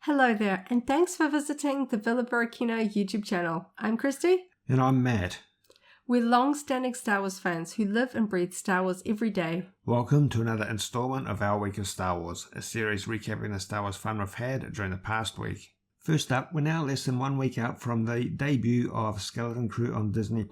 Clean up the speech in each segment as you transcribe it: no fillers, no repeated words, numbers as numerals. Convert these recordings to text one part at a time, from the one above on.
Hello there, and thanks for visiting the Varykino YouTube channel. I'm Kristy. And I'm Matt. We're long-standing Star Wars fans who live and breathe Star Wars every day. Welcome to another installment of our Week of Star Wars, a series recapping the Star Wars fun we've had during the past week. First up, we're now less than 1 week out from the debut of Skeleton Crew on Disney+.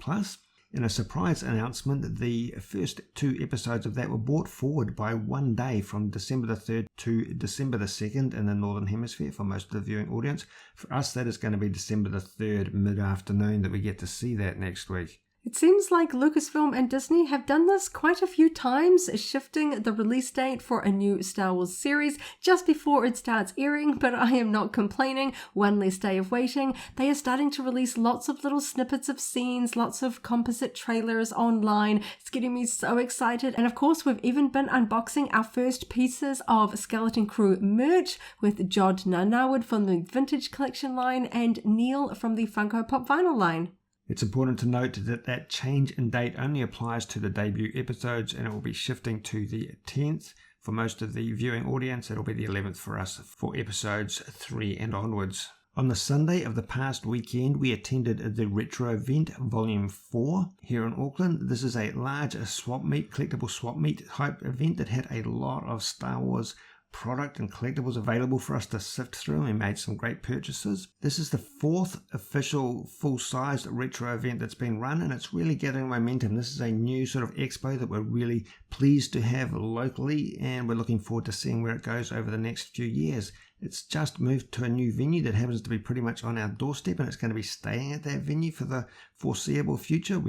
In a surprise announcement, the first 2 episodes of that were brought forward by 1 day from December the 3rd to December the 2nd in the Northern Hemisphere for most of the viewing audience. For us, that is going to be December the 3rd mid-afternoon that we get to see that next week. It seems like Lucasfilm and Disney have done this quite a few times, shifting the release date for a new Star Wars series just before it starts airing, but I am not complaining. One less day of waiting. They are starting to release lots of little snippets of scenes, lots of composite trailers online. It's getting me so excited. And of course, we've even been unboxing our first pieces of Skeleton Crew merch with Jod Narnawad from the Vintage Collection line and Neil from the Funko Pop Vinyl line. It's important to note that that change in date only applies to the debut episodes, and it will be shifting to the 10th for most of the viewing audience. It'll be the 11th for us for episodes 3 and onwards. On the Sunday of the past weekend, we attended the Retro Event Volume 4 here in Auckland. This is a large swap meet, collectible swap meet type event that had a lot of Star Wars product and collectibles available for us to sift through, and we made some great purchases. This is the 4th official full-sized retro event that's been run, and it's really gathering momentum. This is a new sort of expo that we're really pleased to have locally, and we're looking forward to seeing where it goes over the next few years. It's just moved to a new venue that happens to be pretty much on our doorstep, and it's going to be staying at that venue for the foreseeable future.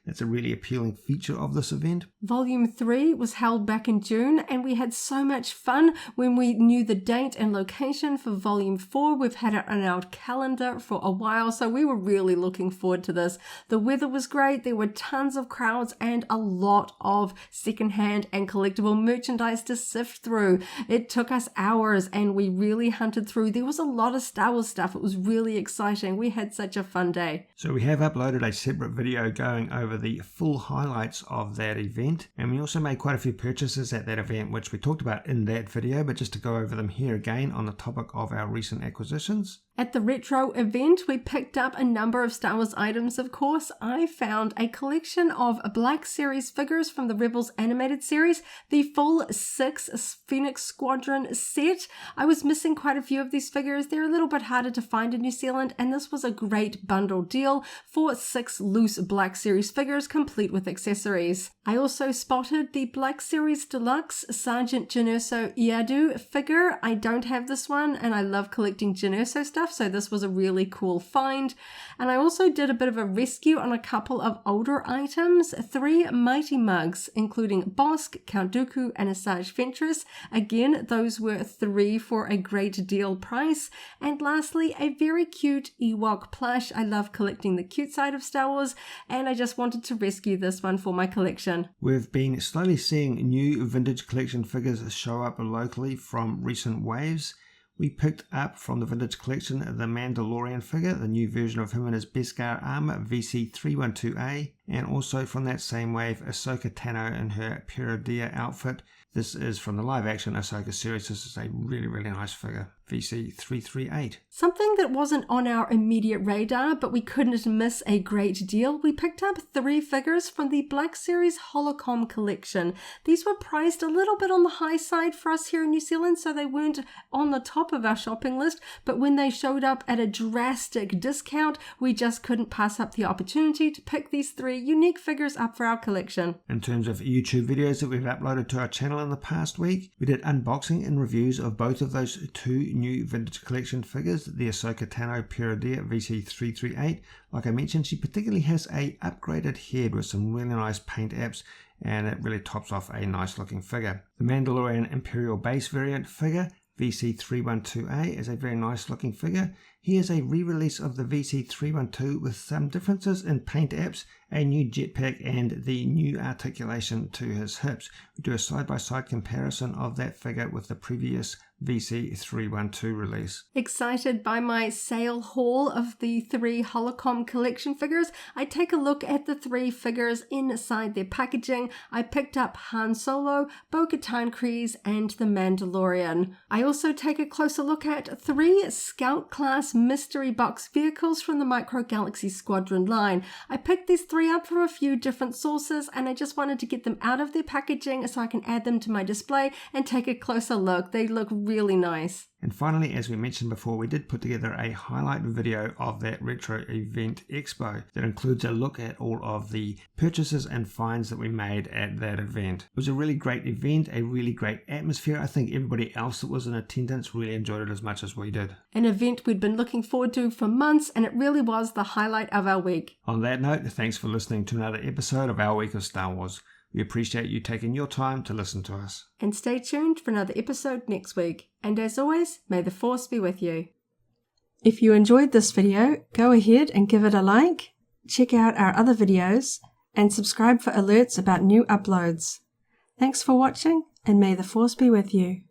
That's a really appealing feature of this event. Volume 3 was held back in June, and we had so much fun when we knew the date and location for Volume 4. We've had it on our calendar for a while, so we were really looking forward to this. The weather was great, there were tons of crowds, and a lot of secondhand and collectible merchandise to sift through. It took us hours, and we really hunted through. There was a lot of Star Wars stuff. It was really exciting. We had such a fun day. So we have uploaded a separate video going over the full highlights of that event, and we also made quite a few purchases at that event, which we talked about in that video, but just to go over them here again on the topic of our recent acquisitions. At the Retro event, we picked up a number of Star Wars items, of course. I found a collection of Black Series figures from the Rebels animated series, the full 6 Phoenix Squadron set. I was missing quite a few of these figures. They're a little bit harder to find in New Zealand, and this was a great bundle deal for 6 loose Black Series figures, complete with accessories. I also spotted the Black Series Deluxe Sergeant Jyn Erso Iadu figure. I don't have this one, and I love collecting Jyn Erso stuff, so this was a really cool find. And I also did a bit of a rescue on a couple of older items. 3 Mighty Mugs, including Bossk, Count Dooku, and Asajj Ventress. Again, those were 3 for a great deal price. And lastly, a very cute Ewok plush. I love collecting the cute side of Star Wars, and I just wanted to rescue this one for my collection. We've been slowly seeing new vintage collection figures show up locally from recent waves. We picked up from the Vintage Collection the Mandalorian figure, the new version of him in his Beskar armor, VC312A, and also from that same wave, Ahsoka Tano in her Peridea outfit. This is from the live-action Ahsoka series. This is a really, really nice figure, VC338. Something that wasn't on our immediate radar, but we couldn't miss a great deal. We picked up 3 figures from the Black Series Holocom collection. These were priced a little bit on the high side for us here in New Zealand, so they weren't on the top of our shopping list, but when they showed up at a drastic discount, we just couldn't pass up the opportunity to pick these 3 unique figures up for our collection. In terms of YouTube videos that we've uploaded to our channel in the past week, we did unboxing and reviews of both of those 2 new vintage collection figures, the Ahsoka Tano Peridea VC338. Like I mentioned, she particularly has a upgraded head with some really nice paint apps, and it really tops off a nice looking figure. The Mandalorian Imperial Base variant figure, VC312A, is a very nice looking figure. He is a re-release of the VC312 with some differences in paint apps, a new jetpack, and the new articulation to his hips. We do a side-by-side comparison of that figure with the previous VC312 release. Excited by my sale haul of the 3 Holocom collection figures, I take a look at the 3 figures inside their packaging. I picked up Han Solo, Bo-Katan Kryze, and the Mandalorian. I also take a closer look at 3 Scout class mystery box vehicles from the Micro Galaxy Squadron line. I picked these 3 up from a few different sources, and I just wanted to get them out of their packaging so I can add them to my display and take a closer look. They look really nice. And finally, as we mentioned before, we did put together a highlight video of that retro event expo that includes a look at all of the purchases and finds that we made at that event. It was a really great event, a really great atmosphere. I think everybody else that was in attendance really enjoyed it as much as we did. An event we'd been looking forward to for months, and it really was the highlight of our week. On that note, thanks for listening to another episode of Our Week of Star Wars. We appreciate you taking your time to listen to us. And stay tuned for another episode next week. And as always, may the Force be with you. If you enjoyed this video, go ahead and give it a like, check out our other videos, and subscribe for alerts about new uploads. Thanks for watching, and may the Force be with you.